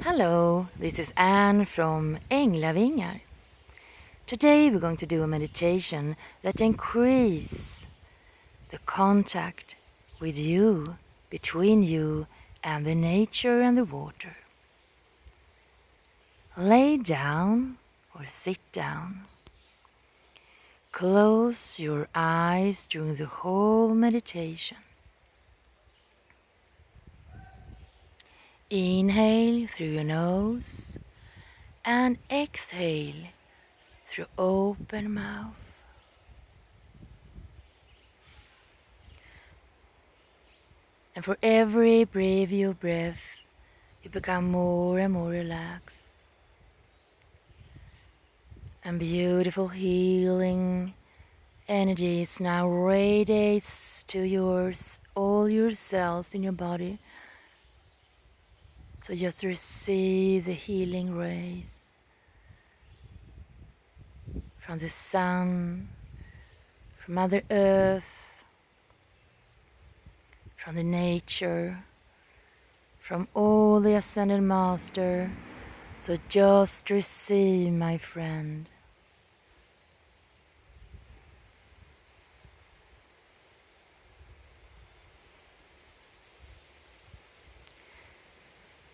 Hello, this is Ann from Änglavingar. Today we're going to do a meditation that increases the contact with you, between you and the nature and the water. Lay down or sit down. Close your eyes during the whole meditation. Inhale through your nose and exhale through open mouth. And for every breath you become more and more relaxed. And beautiful healing energies now radiates to all your cells in your body. So just receive the healing rays from the sun, from Mother Earth, from the nature, from all the Ascended Master. So just receive, my friend.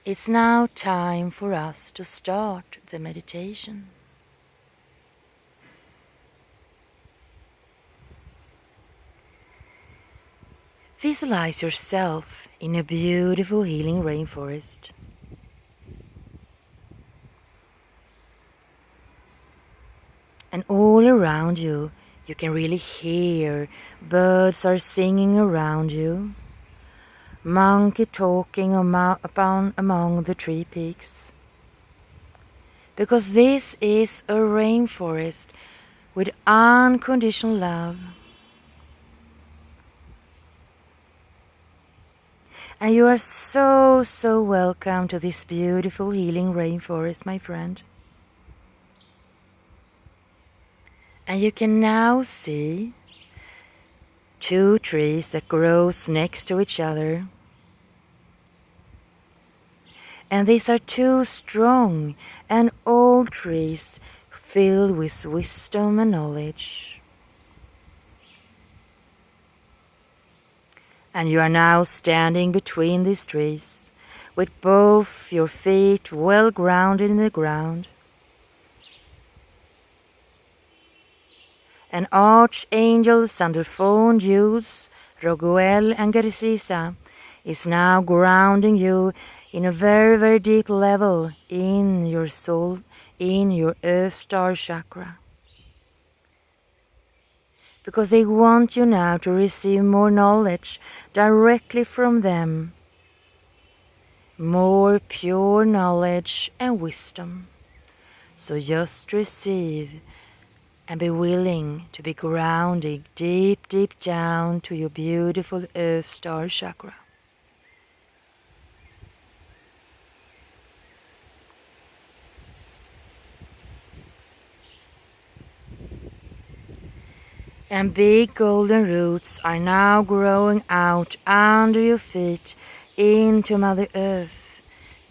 It's now time for us to start the meditation. Visualize yourself in a beautiful healing rainforest. And all around you, you can really hear birds are singing around you. Monkey talking among the tree peaks. Because this is a rainforest with unconditional love. And you are so welcome to this beautiful healing rainforest, my friend. And you can now see two trees that grows next to each other. And these are two strong and old trees filled with wisdom and knowledge. And you are now standing between these trees with both your feet well grounded in the ground. And Archangel Sandalphon, Jules, Roguel and Garcisa is now grounding you in a very deep level in your soul, in your Earth Star chakra. Because they want you now to receive more knowledge directly from them. More pure knowledge and wisdom. So just receive and be willing to be grounded deep down to your beautiful Earth Star chakra. And big golden roots are now growing out under your feet into Mother Earth,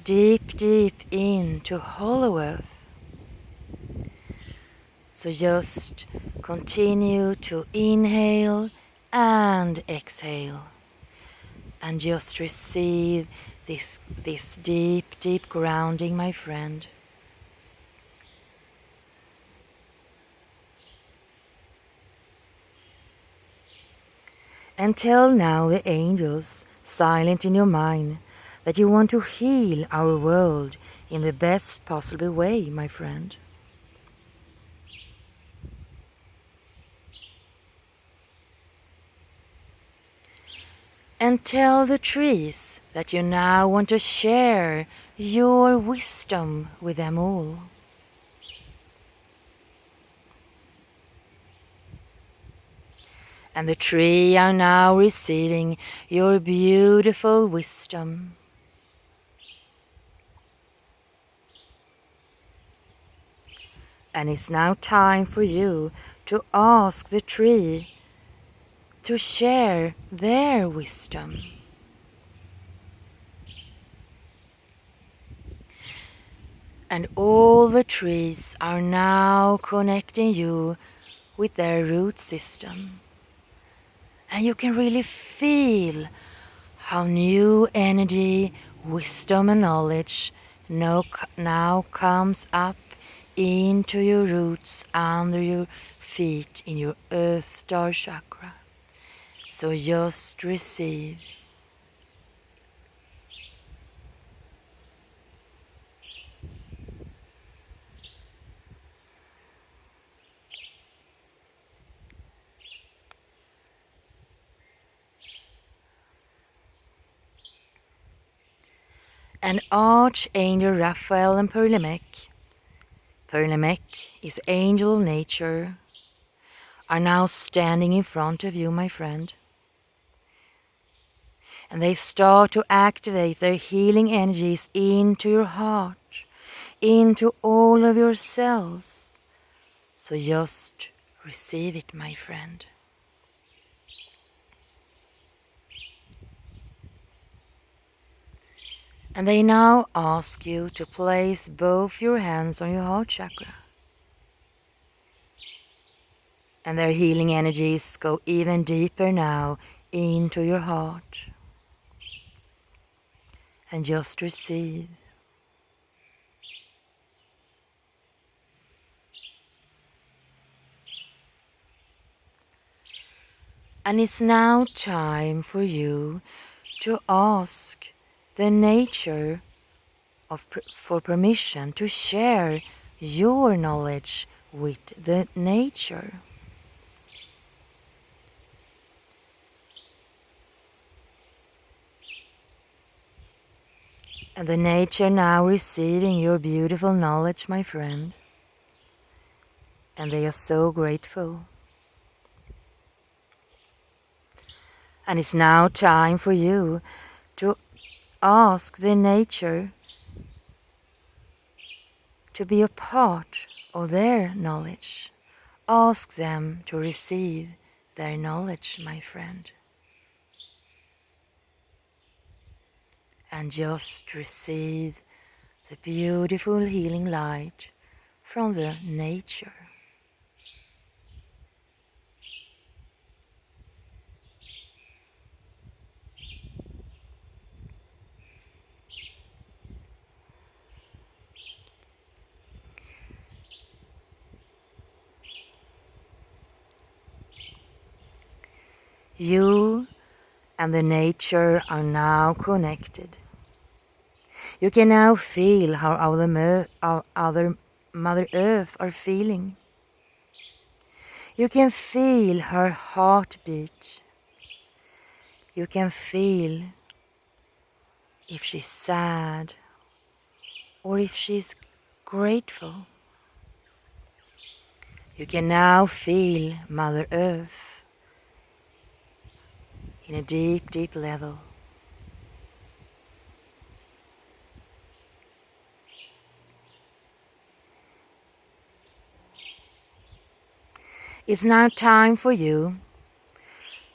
deep into Hollow Earth. So just continue to inhale and exhale and just receive this deep grounding, my friend. And tell now the angels, silent in your mind, that you want to heal our world in the best possible way, my friend. And tell the trees that you now want to share your wisdom with them all. And the trees are now receiving your beautiful wisdom. And it's now time for you to ask the tree to share their wisdom. And all the trees are now connecting you with their root system. And you can really feel how new energy, wisdom and knowledge now comes up into your roots under your feet in your earth star chakra. So just receive. And Archangel Raphael and Perlemek is angel of nature, are now standing in front of you, my friend. And they start to activate their healing energies into your heart, into all of your cells. So just receive it, my friend. And they now ask you to place both your hands on your heart chakra. And their healing energies go even deeper now into your heart. And just receive. And it's now time for you to ask the nature for permission to share your knowledge with the nature. And the nature now receiving your beautiful knowledge, my friend. And they are so grateful. And it's now time for you to ask the nature to be a part of their knowledge. Ask them to receive their knowledge, my friend. And just receive the beautiful healing light from the nature. You and the nature are now connected. You can now feel how other Mother Earth are feeling. You can feel her heartbeat. You can feel if she's sad or if she's grateful. You can now feel Mother Earth in a deep, deep level. It's now time for you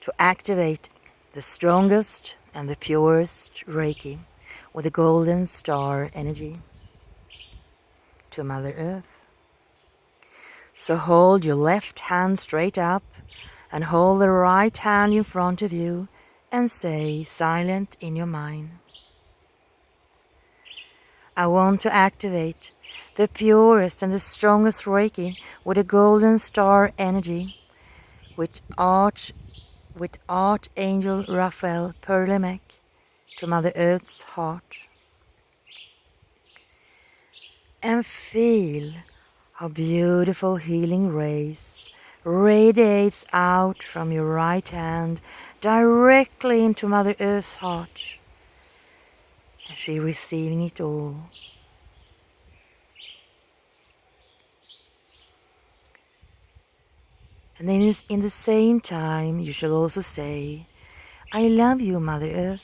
to activate the strongest and the purest Reiki with the golden star energy to Mother Earth. So hold your left hand straight up and hold the right hand in front of you and say silent in your mind. I want to activate the purest and the strongest Reiki with a golden star energy with Archangel Raphael Perlemek to Mother Earth's heart. And feel how beautiful healing rays radiates out from your right hand directly into Mother Earth's heart. And she receiving it all. And then in the same time you shall also say, I love you, Mother Earth.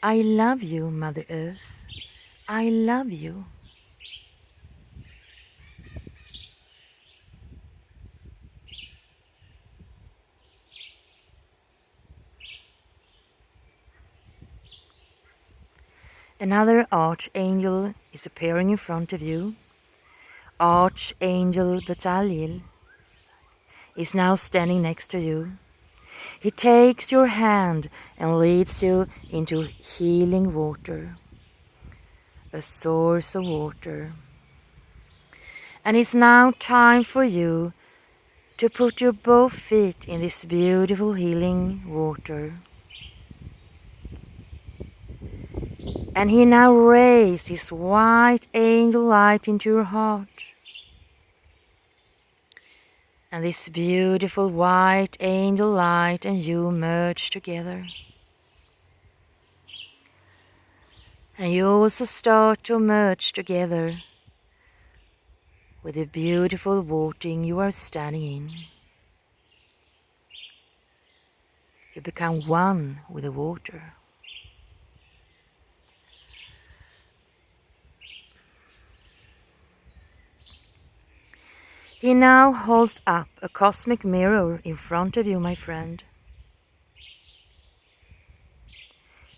I love you, Mother Earth. I love you. Another archangel is appearing in front of you. Archangel Batalil is now standing next to you. He takes your hand and leads you into healing water, a source of water. And it's now time for you to put your both feet in this beautiful healing water. And he now raises his white angel light into your heart. And this beautiful white angel light and you merge together. And you also start to merge together with the beautiful water you are standing in. You become one with the water. He now holds up a cosmic mirror in front of you, my friend.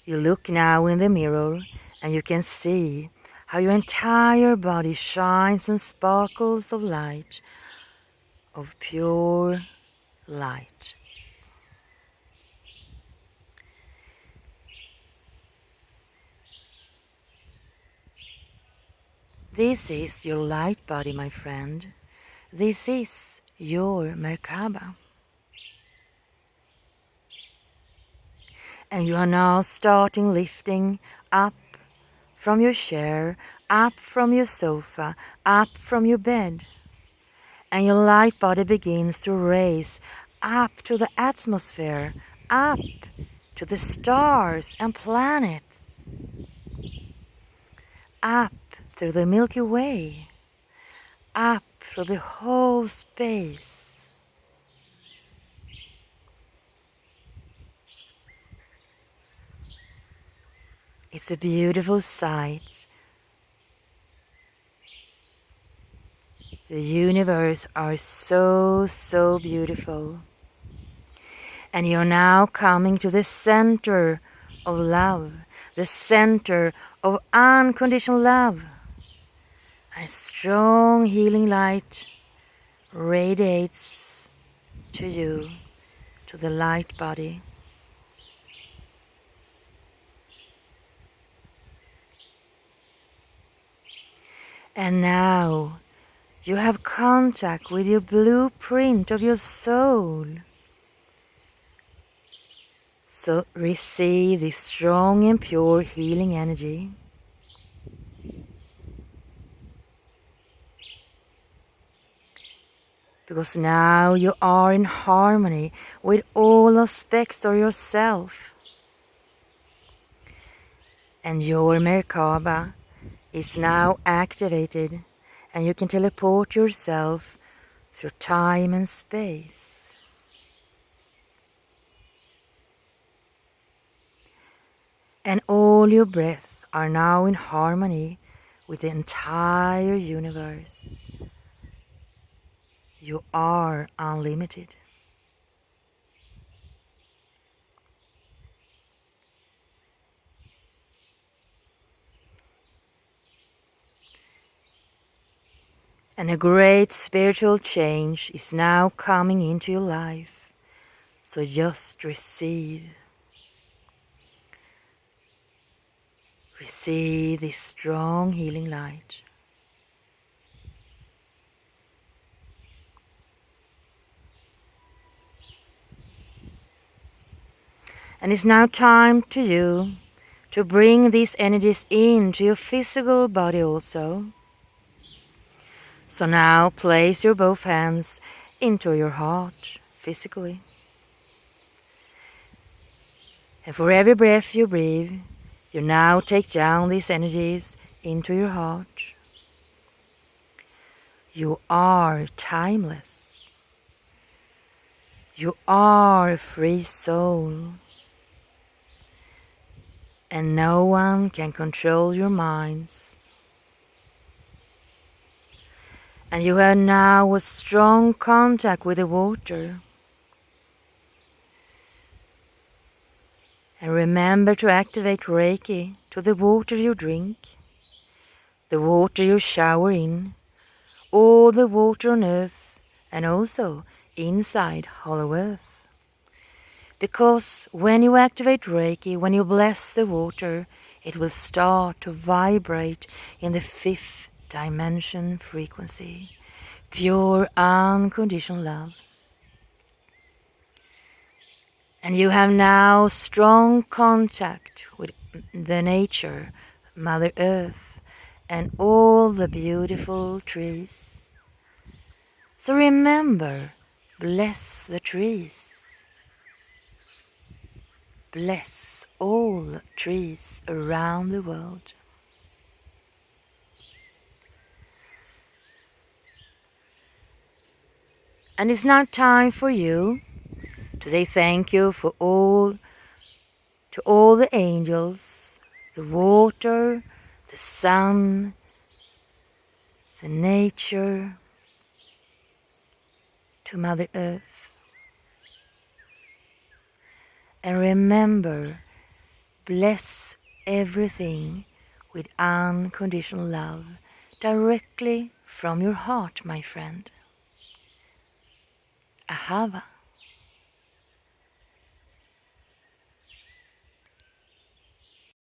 You look now in the mirror and you can see how your entire body shines and sparkles of light, of pure light. This is your light body, my friend. This is your Merkaba. And you are now starting lifting up from your chair, up from your sofa, up from your bed. And your light body begins to raise up to the atmosphere, up to the stars and planets, up through the Milky Way, up through the whole space. It's a beautiful sight. The universe are so beautiful. And you're now coming to the center of love, the center of unconditional love. A strong healing light radiates to you, to the light body. And now you have contact with your blueprint of your soul. So receive this strong and pure healing energy. Because now you are in harmony with all aspects of yourself. And your Merkaba is now activated and you can teleport yourself through time and space. And all your breaths are now in harmony with the entire universe. You are unlimited. And a great spiritual change is now coming into your life. So just receive. Receive this strong healing light. And it's now time to you to bring these energies into your physical body also. So now place your both hands into your heart physically. And for every breath you breathe, you now take down these energies into your heart. You are timeless. You are a free soul. And no one can control your minds. And you have now a strong contact with the water. And remember to activate Reiki to the water you drink, the water you shower in, all the water on earth, and also inside Hollow Earth. Because when you activate Reiki, when you bless the water, it will start to vibrate in the 5th dimension frequency, pure unconditional love. And you have now strong contact with the nature, Mother Earth, and all the beautiful trees. So remember, bless the trees. Bless all trees around the world. And it's now time for you to say thank you to all the angels, the water, the sun, the nature, to Mother Earth. And remember, bless everything with unconditional love, directly from your heart, my friend. Ahava.